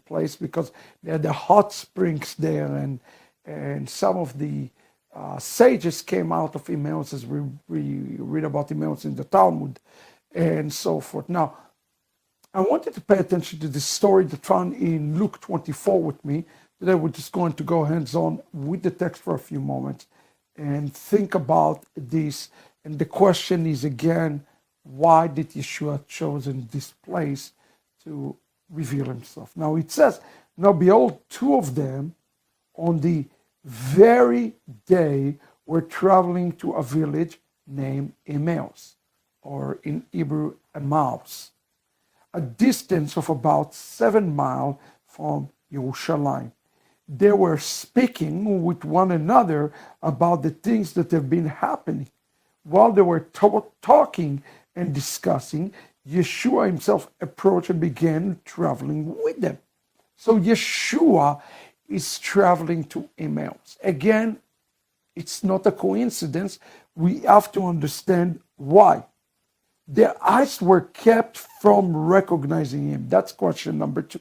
[SPEAKER 1] place, because they had the hot springs there, and some of the sages came out of Emmaus, as we read about Emmaus in the Talmud, and so forth. Now, I wanted to pay attention to this story that's found in Luke 24 with me. Today we're just going to go hands-on with the text for a few moments and think about this. And the question is again, why did Yeshua chosen this place to reveal himself? Now it says, now behold, two of them on the very day were traveling to a village named Emmaus, or in Hebrew, Emmaus, a distance of about 7 miles from Jerusalem. They were speaking with one another about the things that have been happening. While they were talking and discussing, Yeshua himself approached and began traveling with them. So Yeshua is traveling to Emmaus. Again, it's not a coincidence. We have to understand why. Their eyes were kept from recognizing him. That's question number 2.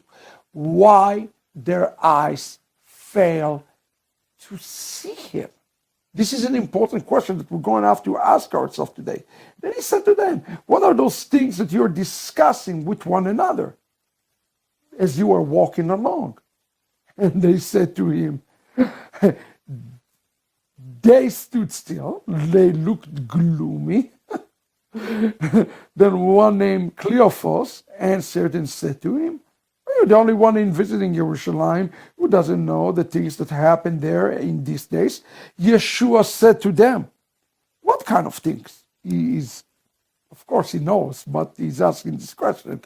[SPEAKER 1] Why their eyes fail to see him? This is an important question that we're going to have to ask ourselves today. Then he said to them, what are those things that you're discussing with one another as you are walking along? And they said to him, they stood still, they looked gloomy. Then one named Cleophas answered and said to him, you're the only one in visiting Jerusalem who doesn't know the things that happen there in these days. Yeshua said to them, what kind of things? Of course he knows, but he's asking this question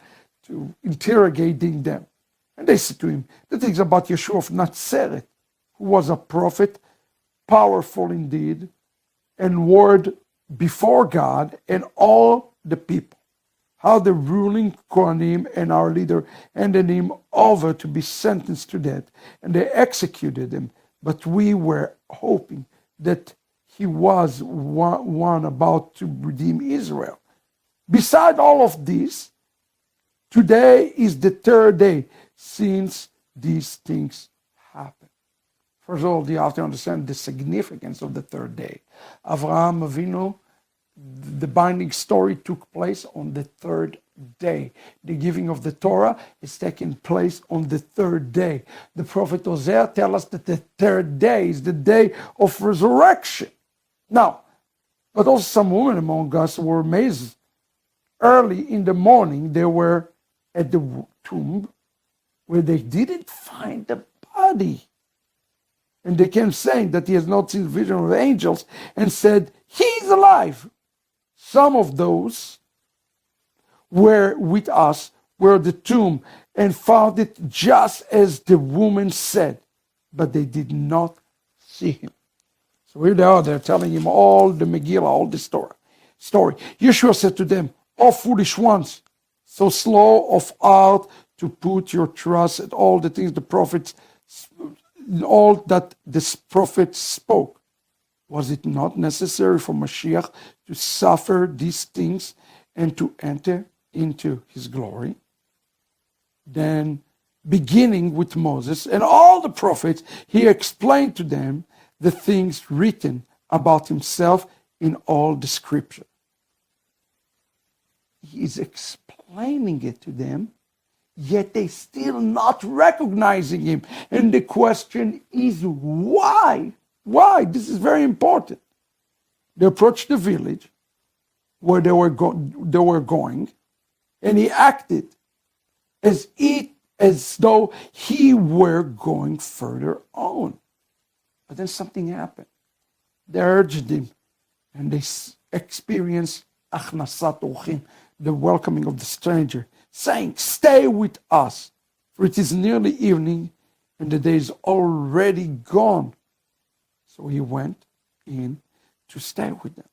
[SPEAKER 1] to interrogating them. And they said to him, the things about Yeshua of Nazareth, who was a prophet, powerful indeed, and word before God and all the people. How the ruling Kohanim and our leader handed him over to be sentenced to death, and they executed him. But we were hoping that he was one about to redeem Israel. Beside all of this, today is the 3rd day since these things happened. First of all, you have to understand the significance of the 3rd day. Avraham Avinu, the binding story took place on the 3rd day. The giving of the Torah is taking place on the 3rd day. The prophet Hosea tells us that the 3rd day is the day of resurrection. Now, but also some women among us were amazed. Early in the morning, they were at the tomb where they didn't find the body. And they came saying that he has not seen the vision of angels, and said, he's alive. Some of those were with us, were at the tomb, and found it just as the woman said, but they did not see him. So here they are, they're telling him all the Megillah, all the story. Yeshua said to them, O foolish ones, so slow of heart to put your trust in all the things the prophets, all that this prophet spoke. Was it not necessary for Mashiach to suffer these things and to enter into his glory? Then, beginning with Moses and all the prophets, he explained to them the things written about himself in all the scripture. He is explaining it to them, yet they still not recognizing him. And the question is why? Why? This is very important. They approached the village where they were going, and he acted as though he were going further on. But then something happened. They urged him, and they experienced achnasat orchim, the welcoming of the stranger, saying, "Stay with us, for it is nearly evening, and the day is already gone." So he went in to stay with them.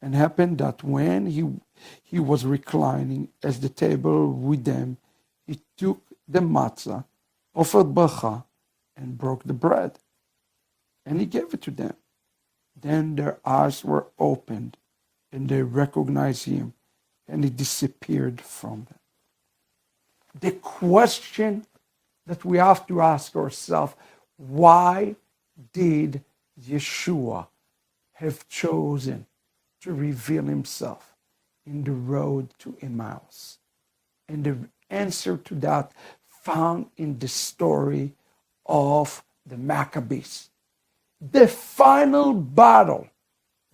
[SPEAKER 1] And happened that when he was reclining at the table with them, he took the matzah, offered bracha, and broke the bread. And he gave it to them. Then their eyes were opened, and they recognized him, and he disappeared from them. The question that we have to ask ourselves, why did Yeshua have chosen to reveal himself in the road to Emmaus? And the answer to that found in the story of the Maccabees. The final battle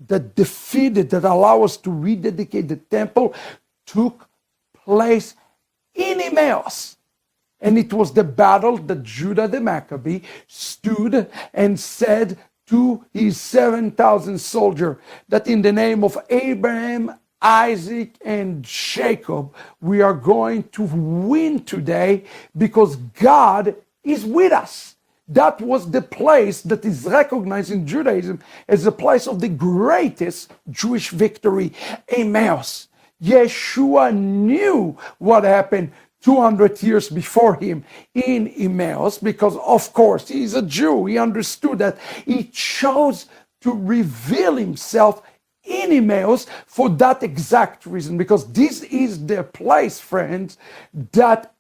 [SPEAKER 1] that allowed us to rededicate the temple took place in Emmaus. And it was the battle that Judah the Maccabee stood and said to his 7,000 soldiers that in the name of Abraham, Isaac, and Jacob, we are going to win today because God is with us. That was the place that is recognized in Judaism as the place of the greatest Jewish victory, Emmaus. Yeshua knew what happened 200 years before him in Emmaus because, of course, he's a Jew. He understood that. He chose to reveal himself in Emmaus for that exact reason, because this is the place, friends, that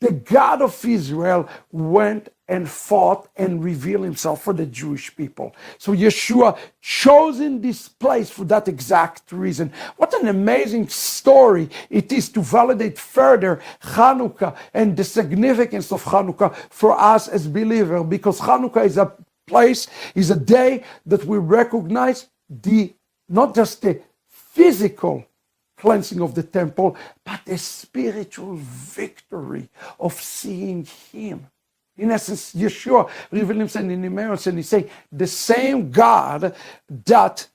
[SPEAKER 1] the God of Israel went and fought and revealed himself for the Jewish people. So Yeshua chosen this place for that exact reason. What an amazing story it is to validate further Hanukkah and the significance of Hanukkah for us as believers, because Hanukkah is a place, is a day that we recognize not just the physical cleansing of the temple, but the spiritual victory of seeing him. In essence, Yeshua revealed himself in Emmaus, and he said, the same God that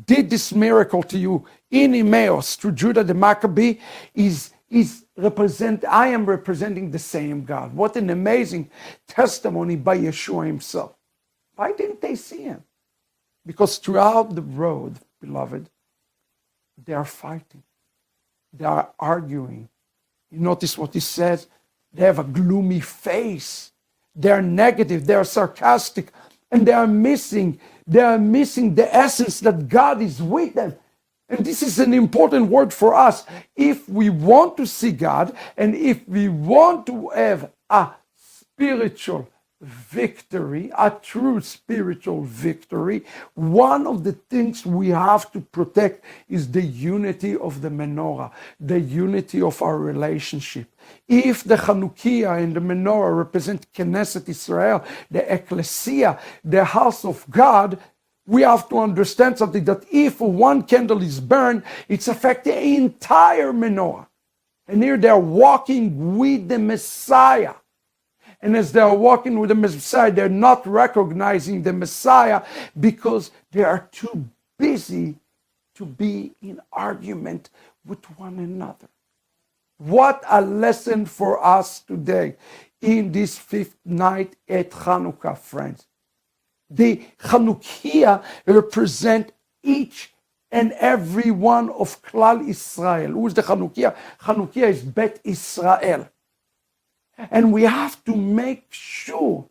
[SPEAKER 1] did this miracle to you in Emmaus through Judah the Maccabee I am representing the same God. What an amazing testimony by Yeshua himself. Why didn't they see him? Because throughout the road, beloved, they are fighting. They are arguing. You notice what he says? They have a gloomy face. They are negative. They are sarcastic. And they are missing the essence that God is with them. And this is an important word for us. If we want to see God, and if we want to have a spiritual victory, a true spiritual victory, one of the things we have to protect is the unity of the menorah, the unity of our relationship. If the Hanukkiah and the menorah represent Knesset Israel, the Ecclesia, the house of God, we have to understand something, that if one candle is burned, it's affecting the entire menorah. And here they're walking with the Messiah. And as they're walking with the Messiah, they're not recognizing the Messiah because they are too busy to be in argument with one another. What a lesson for us today in this fifth night at Hanukkah, friends. The Hanukkiah represent each and every one of Klal Israel. Who is the Hanukkiah? Hanukkiah is Bet Israel. And we have to make sure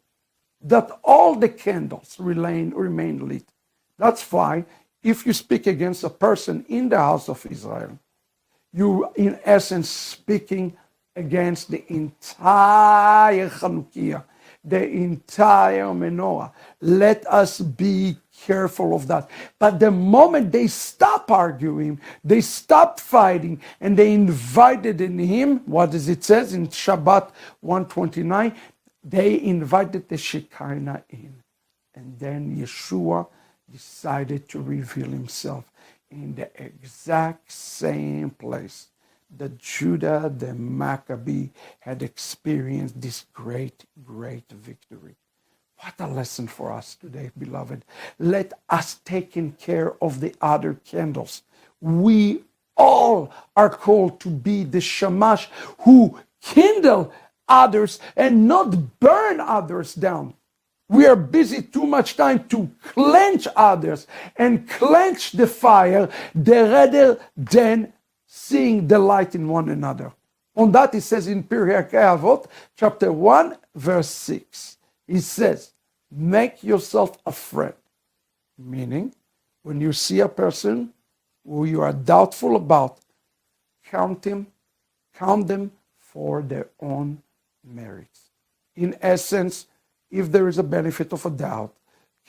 [SPEAKER 1] that all the candles remain lit. That's why if you speak against a person in the house of Israel, you in essence speaking against the entire Hanukkiah, the entire menorah. Let us be careful of that. But the moment they stop arguing, they stop fighting, and they invited in him, what does it says in Shabbat 129? They invited the Shekinah in. And then Yeshua decided to reveal himself in the exact same place that Judah the Maccabee had experienced this great, great victory. What a lesson for us today, beloved. Let us take care of the other candles. We all are called to be the shamash who kindle others and not burn others down. We are busy too much time to quench others and quench the fire rather than seeing the light in one another. On that it says in Pirkei Avot, chapter 1, verse 6. It says, make yourself a friend. Meaning, when you see a person who you are doubtful about, count them for their own merits. In essence, if there is a benefit of a doubt,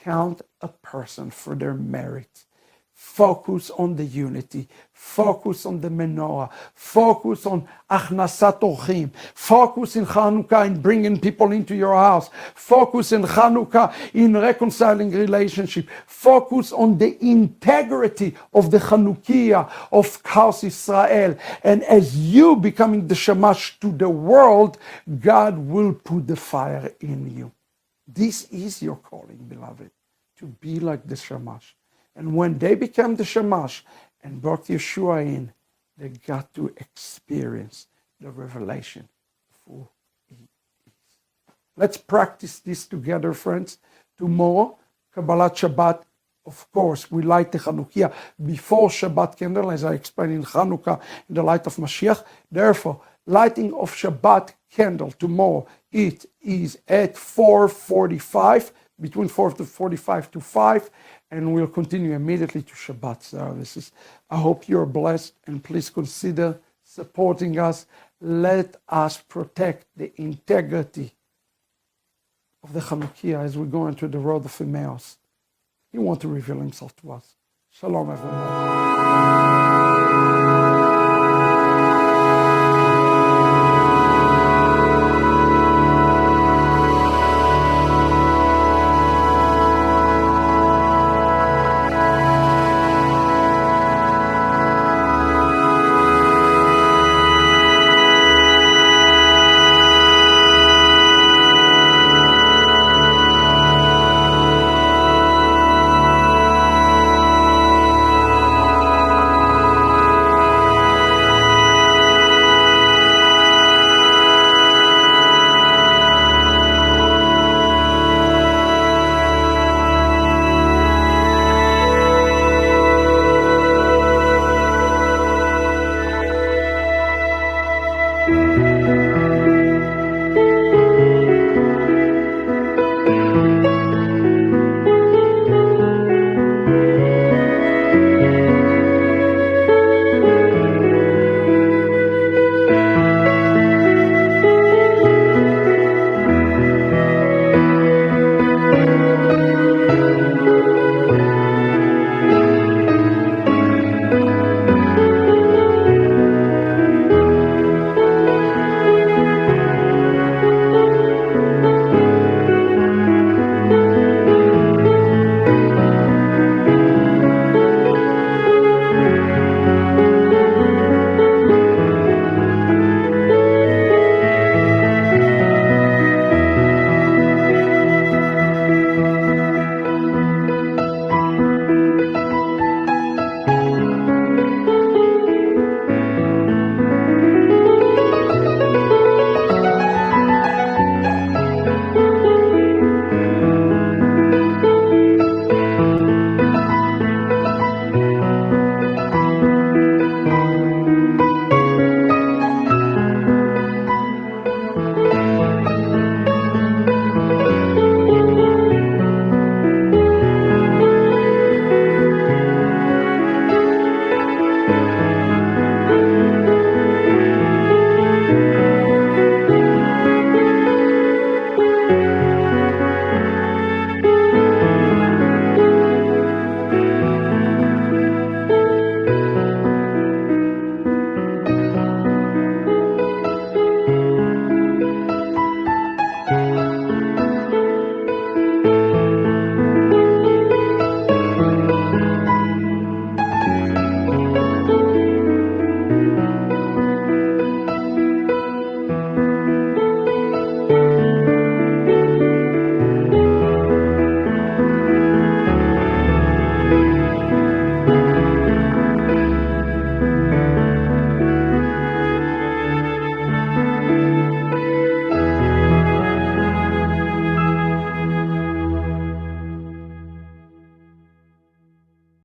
[SPEAKER 1] count a person for their merits. Focus on the unity. Focus on the menorah. Focus on achnasat orchim. Focus in Hanukkah in bringing people into your house. Focus in Hanukkah in reconciling relationship. Focus on the integrity of the Hanukkiah of Chaos Israel. And as you becoming the shamash to the world, God will put the fire in you. This is your calling, beloved, to be like the shamash. And when they became the shamash and brought Yeshua in, they got to experience the revelation of who he is. Let's practice this together, friends. Tomorrow, Kabbalat Shabbat, of course, we light the Hanukkiah before Shabbat candle, as I explained in Hanukkah, in the Light of Mashiach. Therefore, lighting of Shabbat candle tomorrow, it is at 4:45, between 4:45 to 5, and we'll continue immediately to Shabbat services. I hope you're blessed, and please consider supporting us. Let us protect the integrity of the Hanukkiah as we go into the road of Emmaus. He wants to reveal himself to us. Shalom, everyone.